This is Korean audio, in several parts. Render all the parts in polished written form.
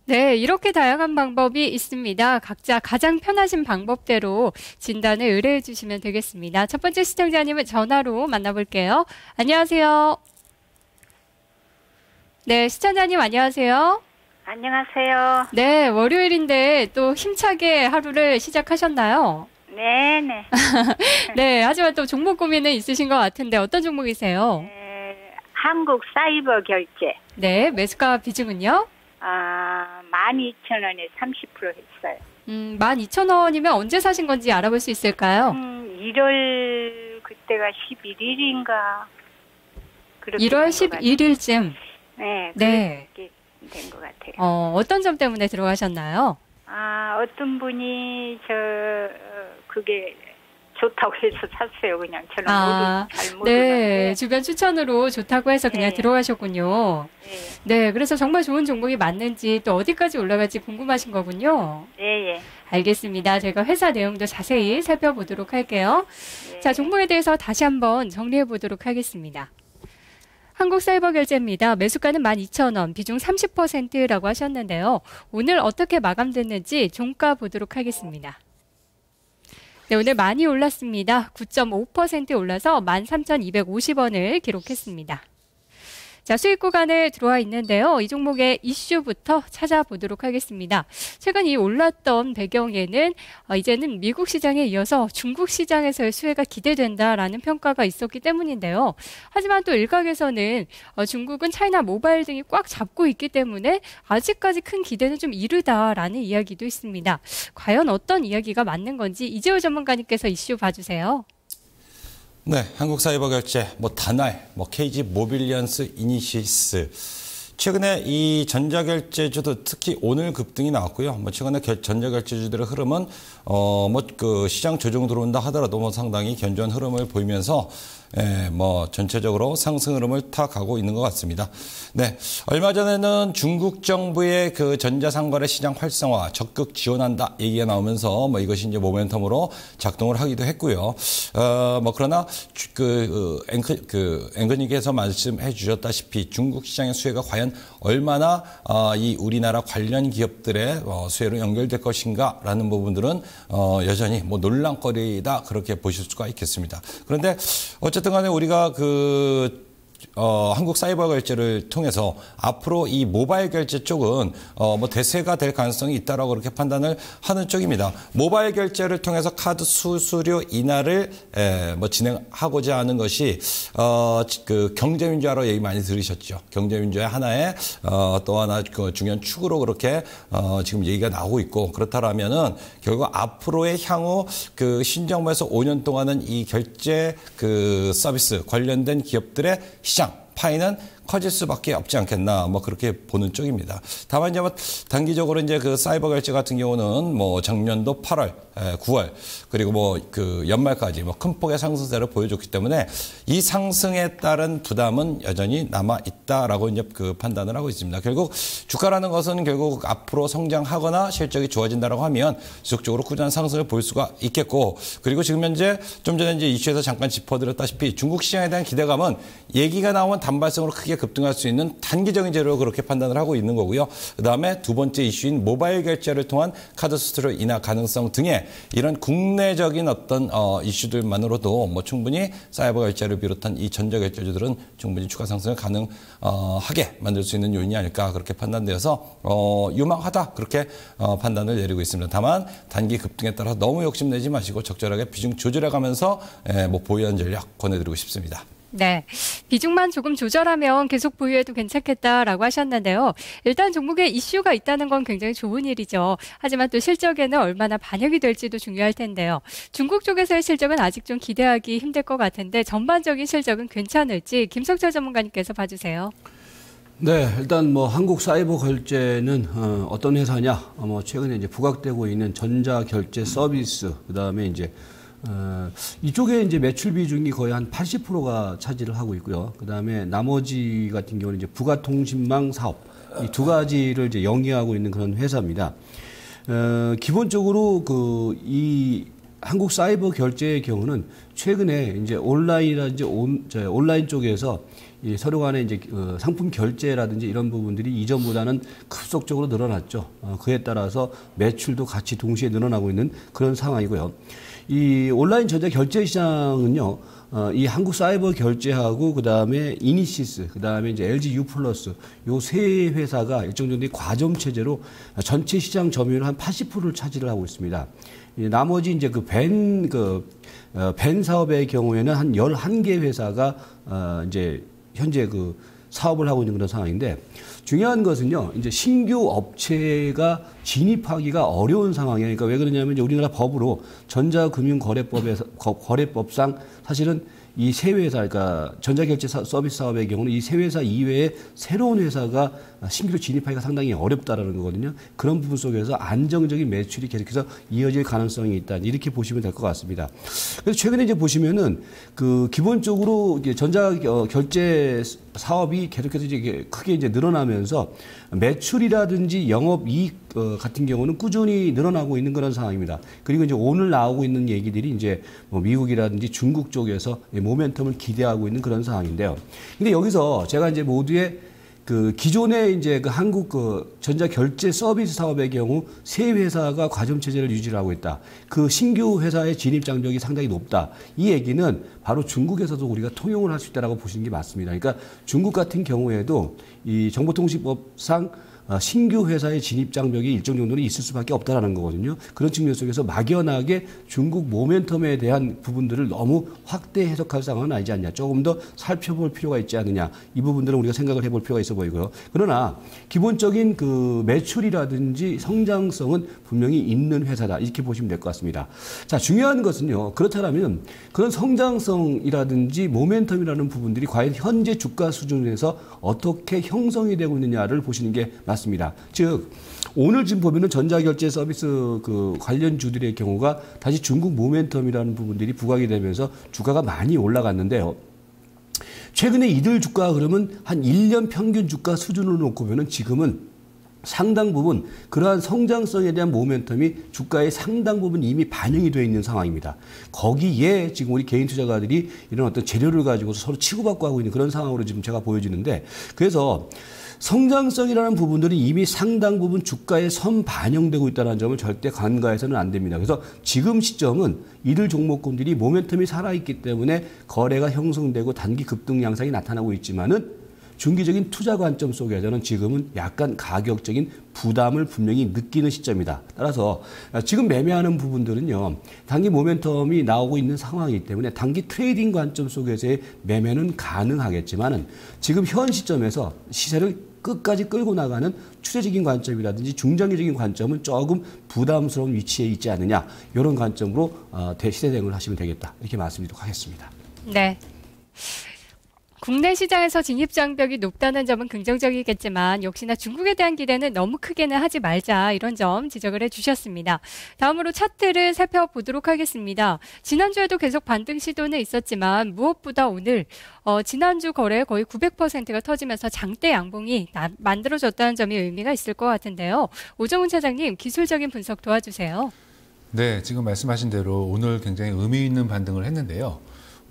네, 이렇게 다양한 방법이 있습니다. 각자 가장 편하신 방법대로 진단을 의뢰해 주시면 되겠습니다. 첫 번째 시청자님은 전화로 만나볼게요. 안녕하세요. 네, 시청자님 안녕하세요. 안녕하세요. 네, 월요일인데 또 힘차게 하루를 시작하셨나요? 네네. 네, 하지만 또 종목 고민은 있으신 것 같은데 어떤 종목이세요? 한국 사이버 결제. 네, 매수가 비중은요? 12,000원에 30% 했어요. 12,000원이면 언제 사신 건지 알아볼 수 있을까요? 1월, 그때가 11일인가. 1월 11일쯤. 네, 네. 그렇게 된 것 같아요. 어떤 점 때문에 들어가셨나요? 어떤 분이 그게 좋다고 해서 샀어요. 그냥 저는 잘 모르는데. 네, 주변 추천으로 좋다고 해서 그냥 네. 들어가셨군요. 네. 네, 그래서 정말 좋은 종목이 맞는지 또 어디까지 올라갈지 궁금하신 거군요. 네, 예. 알겠습니다. 제가 회사 내용도 자세히 살펴보도록 할게요. 네. 자, 종목에 대해서 다시 한번 정리해 보도록 하겠습니다. 한국사이버결제입니다. 매수가는 12,000원, 비중 30%라고 하셨는데요. 오늘 어떻게 마감됐는지 종가 보도록 하겠습니다. 네, 오늘 많이 올랐습니다. 9.5% 올라서 13,250원을 기록했습니다. 자, 수익 구간에 들어와 있는데요. 이 종목의 이슈부터 찾아보도록 하겠습니다. 최근 이 올랐던 배경에는 이제는 미국 시장에 이어서 중국 시장에서의 수혜가 기대된다라는 평가가 있었기 때문인데요. 하지만 또 일각에서는 중국은 차이나 모바일 등이 꽉 잡고 있기 때문에 아직까지 큰 기대는 좀 이르다라는 이야기도 있습니다. 과연 어떤 이야기가 맞는 건지 이재호 전문가님께서 이슈 봐주세요. 네, 한국사이버결제, 다날, KG 모빌리언스, 이니시스. 최근에 이 전자결제주도 특히 오늘 급등이 나왔고요. 최근에 전자결제주들의 흐름은 시장 조정 들어온다 하더라도 상당히 견조한 흐름을 보이면서 전체적으로 상승 흐름을 타가고 있는 것 같습니다. 네. 얼마 전에는 중국 정부의 그 전자상거래 시장 활성화 적극 지원한다 얘기가 나오면서 이것이 이제 모멘텀으로 작동을 하기도 했고요. 그러나 앵커님께서 말씀해 주셨다시피 중국 시장의 수혜가 과연 얼마나 이 우리나라 관련 기업들의 수혜로 연결될 것인가라는 부분들은 여전히 논란거리다 그렇게 보실 수가 있겠습니다. 그런데 어쨌든 간에 우리가 한국 사이버 결제를 통해서 앞으로 이 모바일 결제 쪽은 대세가 될 가능성이 있다라고 그렇게 판단을 하는 쪽입니다. 모바일 결제를 통해서 카드 수수료 인하를 진행하고자 하는 것이 그 경제민주화로 얘기 많이 들으셨죠. 경제민주화의 하나의 또 하나 그 중요한 축으로 그렇게 지금 얘기가 나오고 있고, 그렇다라면은 결국 앞으로의 향후 그 신정부에서 5년 동안은 이 결제 그 서비스 관련된 기업들의 시장 파이는 커질 수밖에 없지 않겠나, 그렇게 보는 쪽입니다. 다만 이제 단기적으로 이제 그 사이버 결제 같은 경우는 작년도 8월, 9월, 그리고 그 연말까지 큰 폭의 상승세를 보여줬기 때문에 이 상승에 따른 부담은 여전히 남아 있다라고 이제 그 판단을 하고 있습니다. 결국 주가라는 것은 결국 앞으로 성장하거나 실적이 좋아진다라고 하면 지속적으로 꾸준한 상승을 보일 수가 있겠고, 그리고 지금 현재 좀 전에 이제 이슈에서 잠깐 짚어드렸다시피 중국 시장에 대한 기대감은 얘기가 나오면 단발성으로 크게 급등할 수 있는 단기적인 재료로 그렇게 판단을 하고 있는 거고요. 그다음에 두 번째 이슈인 모바일 결제를 통한 카드 수수료 인하 가능성 등의 이런 국내적인 어떤 이슈들만으로도 충분히 사이버 결제를 비롯한 이 전자 결제주들은 충분히 추가 상승을 가능하게 만들 수 있는 요인이 아닐까 그렇게 판단되어서 유망하다 그렇게 판단을 내리고 있습니다. 다만 단기 급등에 따라 너무 욕심내지 마시고 적절하게 비중 조절해가면서 보유한 전략 권해드리고 싶습니다. 네, 비중만 조금 조절하면 계속 보유해도 괜찮겠다라고 하셨는데요. 일단 종목에 이슈가 있다는 건 굉장히 좋은 일이죠. 하지만 또 실적에는 얼마나 반영이 될지도 중요할 텐데요. 중국 쪽에서의 실적은 아직 좀 기대하기 힘들 것 같은데 전반적인 실적은 괜찮을지 김석철 전문가님께서 봐주세요. 네, 일단 한국 사이버 결제는 어떤 회사냐? 최근에 이제 부각되고 있는 전자 결제 서비스, 그다음에 이제 이쪽에 이제 매출 비중이 거의 한 80%가 차지를 하고 있고요. 그 다음에 나머지 같은 경우는 이제 부가통신망 사업, 이 두 가지를 이제 영위하고 있는 그런 회사입니다. 기본적으로 이 한국 사이버 결제의 경우는 최근에 이제 온라인이라든지 온라인 쪽에서 이 서로 간에 이제 상품 결제라든지 이런 부분들이 이전보다는 급속적으로 늘어났죠. 그에 따라서 매출도 같이 동시에 늘어나고 있는 그런 상황이고요. 이 온라인 전자 결제 시장은요. 이 한국 사이버 결제하고 그다음에 이니시스, 그다음에 이제 LG U 플러스 요 세 회사가 일정 정도의 과점 체제로 전체 시장 점유율 한 80%를 차지를 하고 있습니다. 나머지 이제 벤 사업의 경우에는 한 11개 회사가 이제 현재 그 사업을 하고 있는 그런 상황인데, 중요한 것은요, 이제 신규 업체가 진입하기가 어려운 상황이에요. 그러니까 왜 그러냐면 이제 우리나라 법으로 전자금융거래법상 사실은 이 세 회사, 그러니까 전자결제 서비스 사업의 경우는 이 세 회사 이외에 새로운 회사가 신규로 진입하기가 상당히 어렵다라는 거거든요. 그런 부분 속에서 안정적인 매출이 계속해서 이어질 가능성이 있다. 이렇게 보시면 될 것 같습니다. 그래서 최근에 이제 보시면은 그 기본적으로 전자결제 사업이 계속해서 이제 크게 이제 늘어나면서 매출이라든지 영업이익 같은 경우는 꾸준히 늘어나고 있는 그런 상황입니다. 그리고 이제 오늘 나오고 있는 얘기들이 이제 뭐 미국이라든지 중국 쪽에서 모멘텀을 기대하고 있는 그런 상황인데요. 근데 여기서 제가 이제 모두의 그 기존의 이제 그 한국 그 전자결제 서비스 사업의 경우 세 회사가 과점 체제를 유지를 하고 있다. 그 신규 회사의 진입 장벽이 상당히 높다. 이 얘기는 바로 중국에서도 우리가 통용을 할 수 있다라고 보시는 게 맞습니다. 그러니까 중국 같은 경우에도 이 정보통신법상 신규 회사의 진입 장벽이 일정 정도는 있을 수밖에 없다라는 거거든요. 그런 측면 속에서 막연하게 중국 모멘텀에 대한 부분들을 너무 확대 해석할 상황은 아니지 않냐. 조금 더 살펴볼 필요가 있지 않느냐. 이 부분들은 우리가 생각을 해볼 필요가 있어 보이고요. 그러나 기본적인 그 매출이라든지 성장성은 분명히 있는 회사다. 이렇게 보시면 될 것 같습니다. 자, 중요한 것은요. 그렇다면 그런 성장성이라든지 모멘텀이라는 부분들이 과연 현재 주가 수준에서 어떻게 형성이 되고 있느냐를 보시는 게 맞습니다. 즉 오늘 지금 보면은 전자결제 서비스 그 관련주들의 경우가 다시 중국 모멘텀이라는 부분들이 부각이 되면서 주가가 많이 올라갔는데요. 최근에 이들 주가 그러면 한 1년 평균 주가 수준으로 놓고 보면은 지금은 상당 부분 그러한 성장성에 대한 모멘텀이 주가의 상당 부분 이미 반영이 되어 있는 상황입니다. 거기에 지금 우리 개인 투자가들이 이런 어떤 재료를 가지고서 서로 치고받고 하고 있는 그런 상황으로 지금 제가 보여지는데, 그래서 성장성이라는 부분들이 이미 상당 부분 주가에 선반영되고 있다는 점을 절대 간과해서는 안 됩니다. 그래서 지금 시점은 이들 종목군들이 모멘텀이 살아있기 때문에 거래가 형성되고 단기 급등 양상이 나타나고 있지만은 중기적인 투자 관점 속에서는 지금은 약간 가격적인 부담을 분명히 느끼는 시점이다. 따라서 지금 매매하는 부분들은요, 단기 모멘텀이 나오고 있는 상황이기 때문에 단기 트레이딩 관점 속에서의 매매는 가능하겠지만은 지금 현 시점에서 시세를 끝까지 끌고 나가는 추세적인 관점이라든지 중장기적인 관점은 조금 부담스러운 위치에 있지 않느냐, 이런 관점으로 시세 대응을 하시면 되겠다, 이렇게 말씀드리도록 하겠습니다. 네. 국내 시장에서 진입 장벽이 높다는 점은 긍정적이겠지만 역시나 중국에 대한 기대는 너무 크게는 하지 말자, 이런 점 지적을 해주셨습니다. 다음으로 차트를 살펴보도록 하겠습니다. 지난주에도 계속 반등 시도는 있었지만 무엇보다 오늘 지난주 거래 거의 900%가 터지면서 장대 양봉이 만들어졌다는 점이 의미가 있을 것 같은데요. 오정훈 차장님, 기술적인 분석 도와주세요. 네, 지금 말씀하신 대로 오늘 굉장히 의미 있는 반등을 했는데요.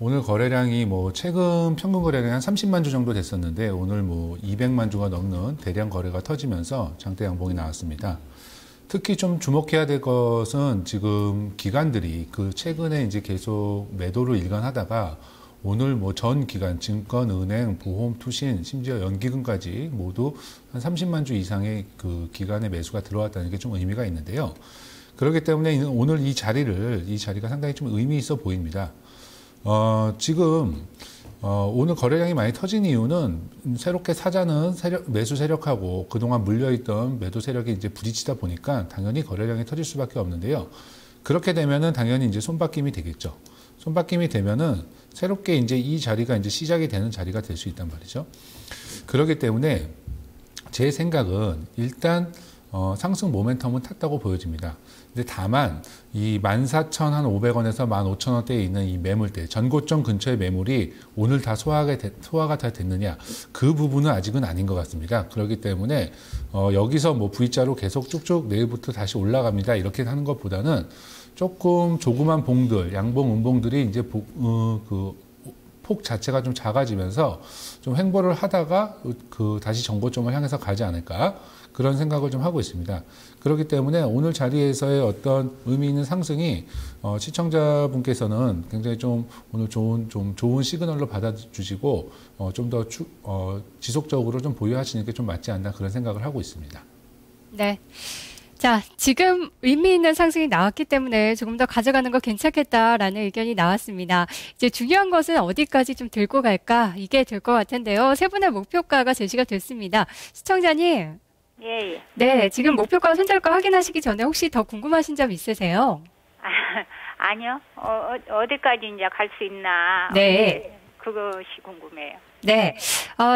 오늘 거래량이 뭐 최근 평균 거래량이 한 30만 주 정도 됐었는데 오늘 뭐 200만 주가 넘는 대량 거래가 터지면서 장대 양봉이 나왔습니다. 특히 좀 주목해야 될 것은 지금 기관들이 그 최근에 이제 계속 매도를 일관하다가 오늘 뭐 전 기관, 증권, 은행, 보험, 투신, 심지어 연기금까지 모두 한 30만 주 이상의 그 기관의 매수가 들어왔다는 게 좀 의미가 있는데요. 그렇기 때문에 오늘 이 자리가 상당히 좀 의미 있어 보입니다. 지금 오늘 거래량이 많이 터진 이유는 새롭게 사자는 매수 세력하고 그동안 물려있던 매도 세력이 이제 부딪히다 보니까 당연히 거래량이 터질 수밖에 없는데요. 그렇게 되면은 당연히 이제 손바뀜이 되겠죠. 손바뀜이 되면은 새롭게 이제 이 자리가 이제 시작이 되는 자리가 될 수 있단 말이죠. 그렇기 때문에 제 생각은 일단 상승 모멘텀은 탔다고 보여집니다. 근데 다만 이 14,500원에서 15,000원대에 있는 이 매물대, 전고점 근처의 매물이 오늘 다 소화가 다 됐느냐, 그 부분은 아직은 아닌 것 같습니다. 그렇기 때문에 여기서 뭐 V자로 계속 쭉쭉 내일부터 다시 올라갑니다, 이렇게 하는 것보다는 조금 조그만 봉들, 양봉, 음봉들이 이제 폭 자체가 좀 작아지면서 좀 횡보를 하다가 다시 정고점을 향해서 가지 않을까 그런 생각을 좀 하고 있습니다. 그렇기 때문에 오늘 자리에서의 어떤 의미 있는 상승이 시청자분께서는 굉장히 좀 오늘 좋은 시그널로 받아주시고 좀 더 지속적으로 좀 보유하시는 게 좀 맞지 않나 그런 생각을 하고 있습니다. 네. 자, 지금 의미 있는 상승이 나왔기 때문에 조금 더 가져가는 거 괜찮겠다라는 의견이 나왔습니다. 이제 중요한 것은 어디까지 좀 들고 갈까? 이게 될 것 같은데요. 세 분의 목표가가 제시가 됐습니다. 시청자님. 예. 네, 지금 목표가 손절가 확인하시기 전에 혹시 더 궁금하신 점 있으세요? 아니요. 어디까지 이제 갈 수 있나. 네. 그것이 궁금해요. 네.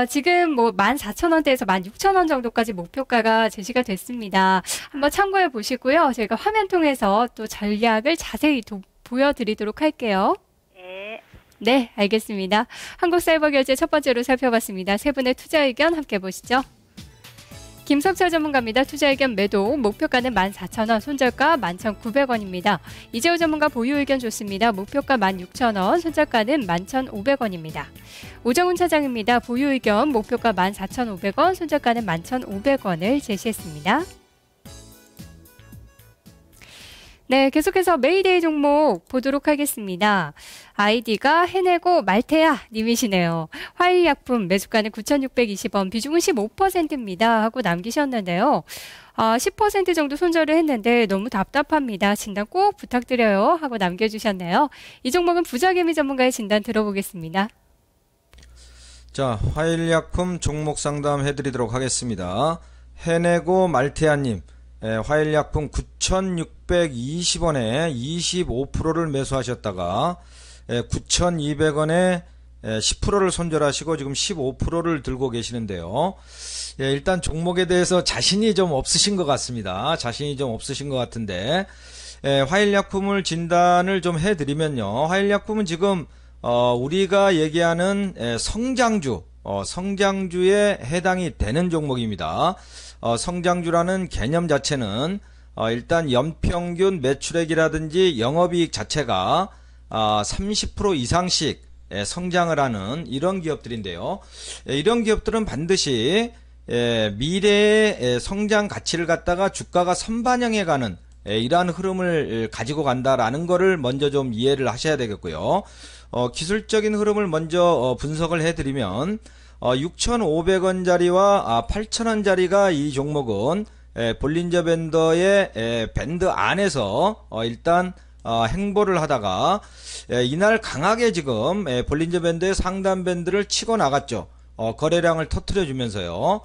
지금 뭐 14,000원대에서 16,000원 정도까지 목표가가 제시가 됐습니다. 한번 참고해 보시고요. 저희가 화면 통해서 또 전략을 자세히 보여드리도록 할게요. 네. 네, 알겠습니다. 한국사이버결제 첫 번째로 살펴봤습니다. 세 분의 투자 의견 함께 보시죠. 김석철 전문가입니다. 투자 의견 매도, 목표가는 14,000원, 손절가 11,900원입니다. 이재호 전문가 보유 의견 좋습니다. 목표가 16,000원, 손절가는 11,500원입니다. 오정훈 차장입니다. 보유 의견, 목표가 14,500원, 손절가는 11,500원을 제시했습니다. 네, 계속해서 메이데이 종목 보도록 하겠습니다. 아이디가 해내고 말테야 님이시네요. 화일약품 매수가는 9,620원, 비중은 15%입니다 하고 남기셨는데요. 10% 정도 손절을 했는데 너무 답답합니다. 진단 꼭 부탁드려요 하고 남겨주셨네요. 이 종목은 부자개미 전문가의 진단 들어보겠습니다. 자, 화일약품 종목 상담 해드리도록 하겠습니다. 해내고 말테야님, 화일약품 9,620원에 25%를 매수하셨다가 9,200원에 10%를 손절하시고 지금 15%를 들고 계시는데요. 일단 종목에 대해서 자신이 좀 없으신 것 같습니다. 자신이 좀 없으신 것 같은데 화일약품을 진단을 좀 해드리면요. 화일약품은 지금 우리가 얘기하는 성장주에 해당이 되는 종목입니다. 성장주라는 개념 자체는 일단 연평균 매출액이라든지 영업이익 자체가 30% 이상씩 성장을 하는 이런 기업들인데요. 이런 기업들은 반드시 미래의 성장 가치를 갖다가 주가가 선반영해가는 이러한 흐름을 가지고 간다라는 거를 먼저 좀 이해를 하셔야 되겠고요. 기술적인 흐름을 먼저 분석을 해드리면 6,500원짜리와 8,000원짜리가 이 종목은 볼린저 밴더의 밴드 안에서 일단 행보를 하다가 이날 강하게 지금 볼린저 밴드의 상단 밴드를 치고 나갔죠. 거래량을 터뜨려 주면서요.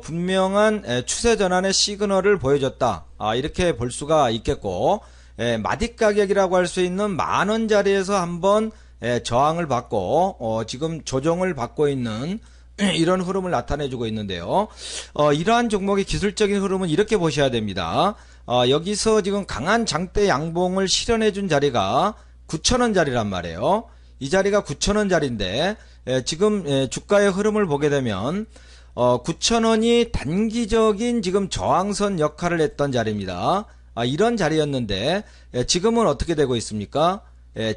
분명한 추세 전환의 시그널을 보여줬다. 이렇게 볼 수가 있겠고, 마디 가격이라고 할 수 있는 10,000원짜리에서 한번 저항을 받고 지금 조정을 받고 있는 이런 흐름을 나타내주고 있는데요. 이러한 종목의 기술적인 흐름은 이렇게 보셔야 됩니다. 여기서 지금 강한 장대 양봉을 실현해준 자리가 9,000원짜리란 말이에요. 이 자리가 9,000원짜리인데 지금 주가의 흐름을 보게 되면 9,000원이 단기적인 지금 저항선 역할을 했던 자리입니다. 이런 자리였는데 지금은 어떻게 되고 있습니까?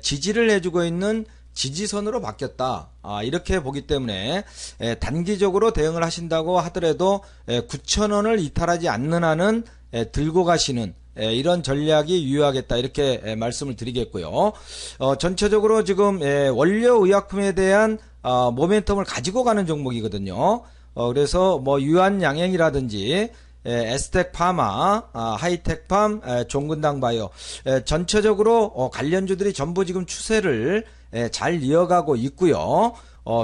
지지를 해주고 있는 지지선으로 바뀌었다. 이렇게 보기 때문에 단기적으로 대응을 하신다고 하더라도 9,000원을 이탈하지 않는 한은 들고 가시는 이런 전략이 유효하겠다 이렇게 말씀을 드리겠고요. 전체적으로 지금 원료의약품에 대한 모멘텀을 가지고 가는 종목이거든요. 그래서 뭐 유한양행이라든지 에스텍 파마, 하이텍팜, 종근당 바이오 전체적으로 관련주들이 전부 지금 추세를 잘 이어가고 있고요.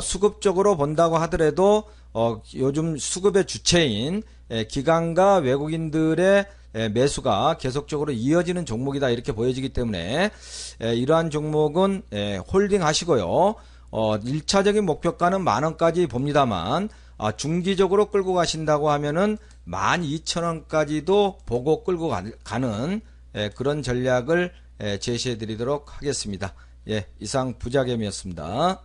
수급적으로 본다고 하더라도 요즘 수급의 주체인 기관과 외국인들의 매수가 계속적으로 이어지는 종목이다 이렇게 보여지기 때문에 이러한 종목은 홀딩 하시고요. 1차적인 목표가는 10,000원까지 봅니다만 중기적으로 끌고 가신다고 하면은 12,000원까지도 보고 끌고 가는 그런 전략을 제시해 드리도록 하겠습니다. 이상 부자개미였습니다.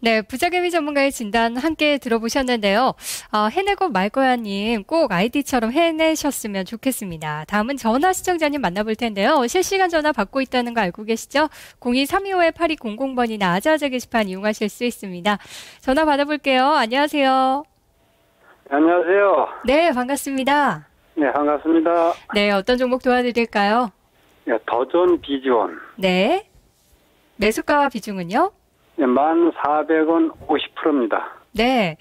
네, 부자개미 전문가의 진단 함께 들어보셨는데요. 해내고 말 거야님 꼭 아이디처럼 해내셨으면 좋겠습니다. 다음은 전화 시청자님 만나볼 텐데요. 실시간 전화 받고 있다는 거 알고 계시죠? 02325-8200번이나 아자아자 게시판 이용하실 수 있습니다. 전화 받아볼게요. 안녕하세요. 안녕하세요. 네, 반갑습니다. 네, 반갑습니다. 네, 어떤 종목 도와드릴까요? 네, 더존 비지원. 네. 매수가와 비중은요? 네, 1,400원 50%입니다. 네.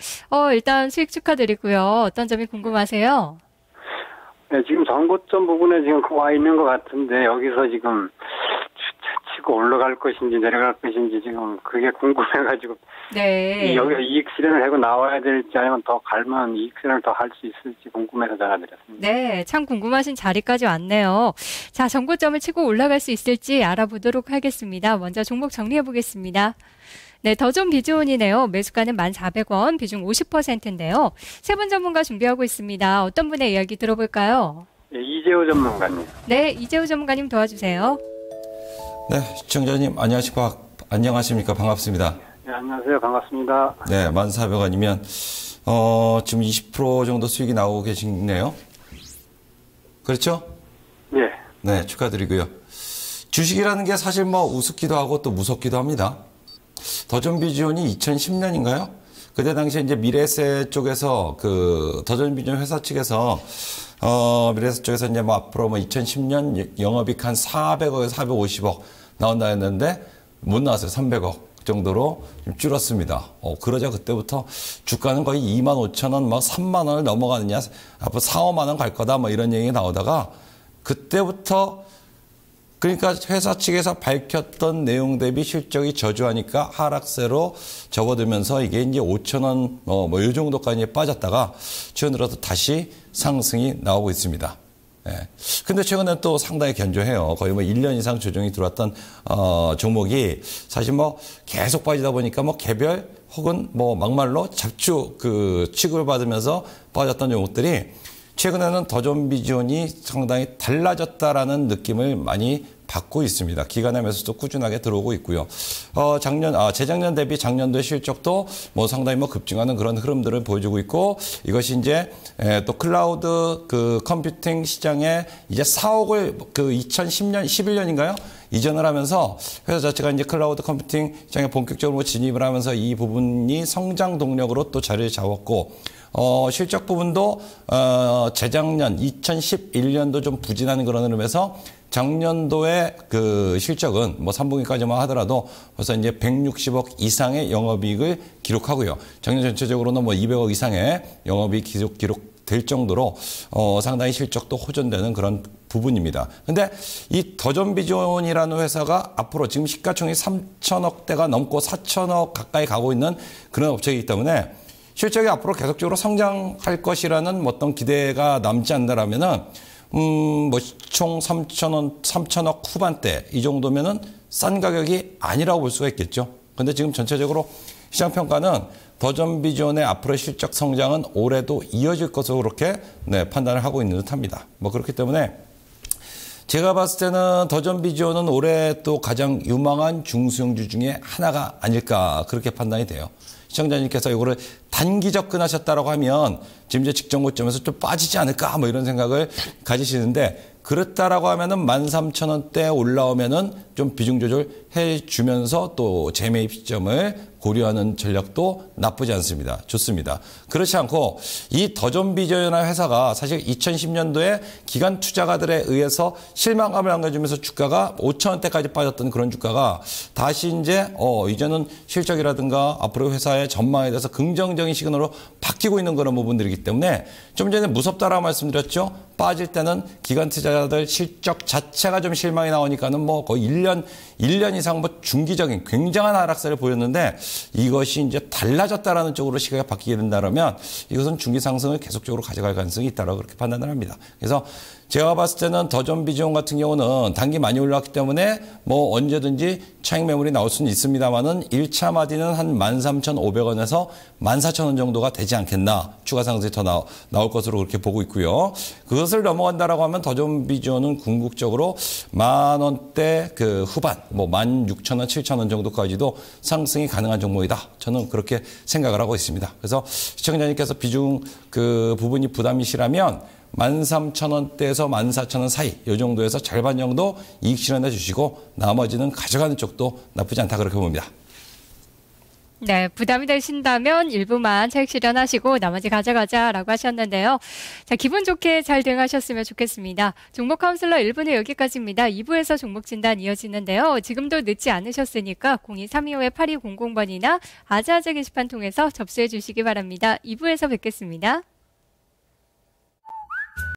일단 수익 축하드리고요. 어떤 점이 궁금하세요? 네, 지금 전고점 부분에 지금 와 있는 것 같은데, 여기서 지금 치고 올라갈 것인지 내려갈 것인지 지금 그게 궁금해가지고. 네. 여기서 이익 실현을 하고 나와야 될지 아니면 더 갈면 이익 실현을 더 할 수 있을지 궁금해서 전화드렸습니다. 네, 참 궁금하신 자리까지 왔네요. 자, 전고점을 치고 올라갈 수 있을지 알아보도록 하겠습니다. 먼저 종목 정리해 보겠습니다. 네, 더존 비즈온이네요. 매수가는 1,400원, 비중 50%인데요. 세 분 전문가 준비하고 있습니다. 어떤 분의 이야기 들어볼까요? 네, 이재호 전문가님. 네, 이재우 전문가님 도와주세요. 네, 시청자님 안녕하십니까? 반갑습니다. 네, 안녕하세요. 반갑습니다. 네, 1,400원이면 지금 20% 정도 수익이 나오고 계시네요. 그렇죠? 네. 네, 축하드리고요. 주식이라는 게 사실 뭐 우습기도 하고 또 무섭기도 합니다. 더존 비즈온이 2010년인가요? 그때 당시에 이제 미래에셋 쪽에서 더존 비즈온 회사 측에서 미래에셋 쪽에서 이제 뭐 앞으로 뭐 2010년 영업이익 한 400억에서 450억 나온다 했는데 못 나왔어요. 300억 정도로 좀 줄었습니다. 그러자 그때부터 주가는 거의 25,000원, 막 3만 원을 넘어가느냐, 앞으로 4, 5만 원 갈 거다, 뭐 이런 얘기가 나오다가 그때부터 그러니까 회사 측에서 밝혔던 내용 대비 실적이 저조하니까 하락세로 접어들면서 이게 이제 5,000원 뭐 이 정도까지 빠졌다가 최근 들어서 다시 상승이 나오고 있습니다. 예. 근데 최근에 또 상당히 견조해요. 거의 뭐 1년 이상 조정이 들어왔던 종목이 사실 뭐 계속 빠지다 보니까 뭐 개별 혹은 뭐 막말로 잡주 취급을 받으면서 빠졌던 종목들이 최근에는 더존 비즈온이 상당히 달라졌다라는 느낌을 많이 받고 있습니다. 기관의 매수도 꾸준하게 들어오고 있고요. 재작년 대비 작년도의 실적도 뭐 상당히 뭐 급증하는 그런 흐름들을 보여주고 있고, 이것이 이제 또 클라우드 컴퓨팅 시장에 이제 사옥을 2010년, 11년인가요? 이전을 하면서 회사 자체가 이제 클라우드 컴퓨팅 시장에 본격적으로 진입을 하면서 이 부분이 성장 동력으로 또 자리를 잡았고, 실적 부분도 재작년 2011년도 좀 부진하는 그런 흐름에서 작년도의 실적은 뭐 3분기까지만 하더라도 벌써 이제 160억 이상의 영업이익을 기록하고요. 작년 전체적으로는 뭐 200억 이상의 영업이익 기록될 정도로 상당히 실적도 호전되는 그런 부분입니다. 근데 이 더존 비즈온이라는 회사가 앞으로 지금 시가총액이 3천억대가 넘고 4천억 가까이 가고 있는 그런 업체이기 때문에 실적이 앞으로 계속적으로 성장할 것이라는 어떤 기대가 남지 않는다라면은 뭐 총 3천억 후반대 이 정도면은 싼 가격이 아니라고 볼 수가 있겠죠. 근데 지금 전체적으로 시장 평가는 더존 비즈온의 앞으로의 실적 성장은 올해도 이어질 것으로 그렇게 판단을 하고 있는 듯합니다. 뭐 그렇기 때문에 제가 봤을 때는 더존 비즈온은 올해 또 가장 유망한 중소형주 중에 하나가 아닐까 그렇게 판단이 돼요. 시청자님께서 이거를 단기 접근하셨다라고 하면 지금 이제 직전 고점에서 좀 빠지지 않을까 뭐 이런 생각을 가지시는데, 그렇다라고 하면은 13,000원대 올라오면은 좀 비중 조절해 주면서 또 재매입 시점을 고려하는 전략도 나쁘지 않습니다. 좋습니다. 그렇지 않고 이 더존 비즈온이라는 회사가 사실 2010년도에 기관 투자가들에 의해서 실망감을 안겨주면서 주가가 5,000원대까지 빠졌던 그런 주가가 다시 이제 이제는 실적이라든가 앞으로 회사의 전망에 대해서 긍정적인 시그널로 바뀌고 있는 그런 부분들이기 때문에 좀 전에 무섭다라고 말씀드렸죠. 빠질 때는 기관 투자자들 실적 자체가 좀 실망이 나오니까는 뭐 거의 1년 이상 뭐 중기적인 굉장한 하락세를 보였는데, 이것이 이제 달라졌다라는 쪽으로 시각이 바뀌게 된다면 이것은 중기 상승을 계속적으로 가져갈 가능성이 있다라고 그렇게 판단을 합니다. 그래서 제가 봤을 때는 더존 비중 같은 경우는 단기 많이 올랐기 때문에 뭐 언제든지 차익 매물이 나올 수는 있습니다만은 1차 마디는 한 13,500원에서 14,000원 정도가 되지 않겠나. 추가 상승이 더 나올 것으로 그렇게 보고 있고요. 그것을 넘어간다라고 하면 더존 비중은 궁극적으로 10,000원대 그 후반, 뭐 16,000원, 7,000원 정도까지도 상승이 가능한 종목이다. 저는 그렇게 생각을 하고 있습니다. 그래서 시청자님께서 비중 그 부분이 부담이시라면 13,000원대에서 14,000원 사이 이 정도에서 절반 정도 이익 실현해 주시고 나머지는 가져가는 쪽도 나쁘지 않다 그렇게 봅니다. 네, 부담이 되신다면 일부만 차익 실현하시고 나머지 가져가자라고 하셨는데요. 자, 기분 좋게 잘 대응하셨으면 좋겠습니다. 종목 카운슬러 1부는 여기까지입니다. 2부에서 종목 진단 이어지는데요. 지금도 늦지 않으셨으니까 02-325-8200번이나 아자아자 게시판 통해서 접수해 주시기 바랍니다. 2부에서 뵙겠습니다.